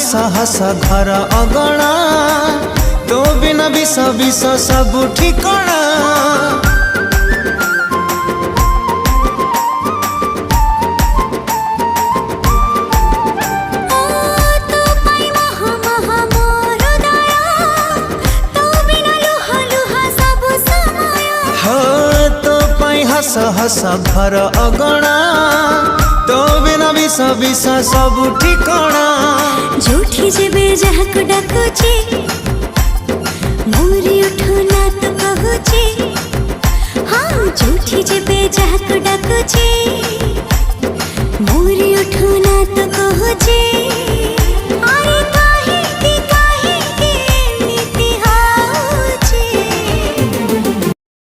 हस हस घर अगणा तो बिना विष विष सब ठिकणा। हस हस घर अगणा तो बिना विष विष सब ठिकणा। जोठी जेबे जहाक डाकुची मोरी उठो ना तो कहूची। हाँ जोठी जेबे जहाक डाकुची